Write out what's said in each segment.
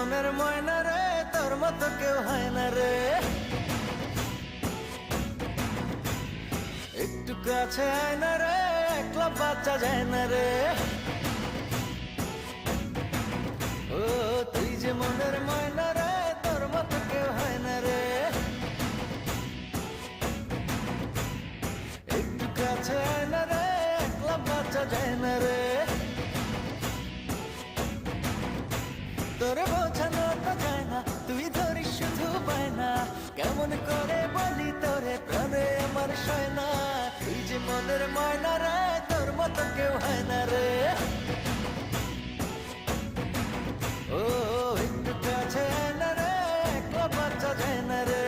মনের ময়না রে, তোর মতো কেউ হয় না রে। একটু কাছে আয় না রে, একলা বাচ্চা যায় না রে। ও তুই যে মনের ময়না রে, তোর মতো কেউ হয় না রে। একটু কাছে আয় না রে, একলা বাচ্চা যায় না রে। তোরে বোঝানো তো যায় না, তুই ধরিস শুধু পায় না। কেমন করে বলি তোরে, প্রাণে আমার সয় না। তুই যে মনের ময়না রে, তোর মতো কেউ হয় না রে। ও একটু কাছে আয় না রে, একলা বাচ্চা যায় না রে।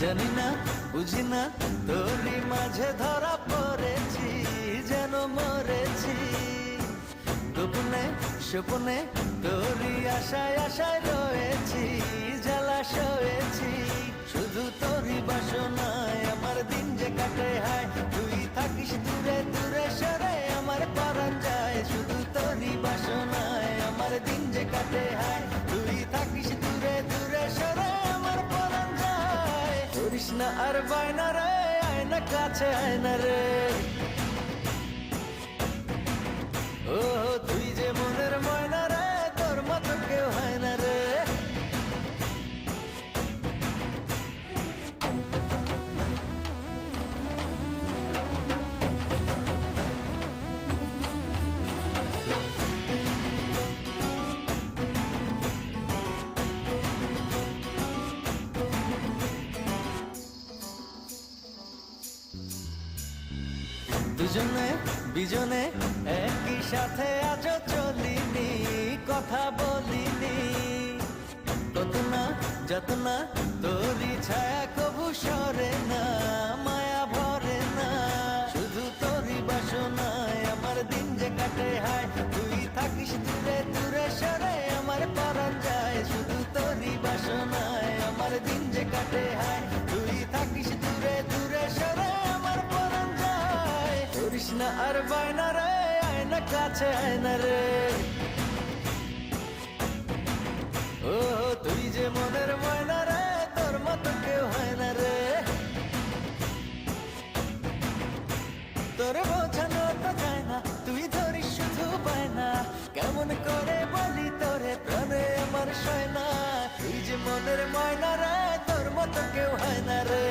জানি না বুঝি না, তোরই মাঝে ধরা পড়েছি, যেন মরেছি। গোপনে স্বপনে তোরই আশায় আশায় রয়েছি, জ্বালা সয়েছি। শুধু তোরই বাসনায় আমার দিন যে কাটে হায়। তুই থাকিস দূরে দূরে সরে, আমার পরাণ যায়। শুধু তোরই বাসনায় আমার দিন যে কাটে হায়। তুই থাকিস দূরে দূরে সরে, আমার পরাণ যায়। করিস না আর বায়না রে, আয় না কাছে আয় না রে। ও তুই যে মনের ময়না রে, তোর মতো কেউ হয় না রে। দুজনে বিজনে একই সাথে আজও চলিনি, কথা বলিনি। কত না যত না তোরই ছায়া কবু সরে না, মায়া ভরে না। শুধু তোরই বাসনায় আমার দিন যে কাটে হায়। তুই থাকিস দূরে দূরে সরে, আমার পরাণ যায়। শুধু তোরই বাসনায় আমার দিন যে কাটে হায়। তুই থাকিস দূরে দূরে সরে, আমার পরাণ যায়। করিস না আর বায়না রে, আয় না কাছে আয় না রে। ও তুই যে মনের ময়না রে, তোর মতো কেউ হয় না রে। তোরে বোঝানো তো যায় না, তুই ধরিস শুধু পায় না। কেমন করে বলি তোরে, প্রাণে আমার সয় না। তুই যে মনের ময়না রে, তোর মতো কেউ হয় না রে।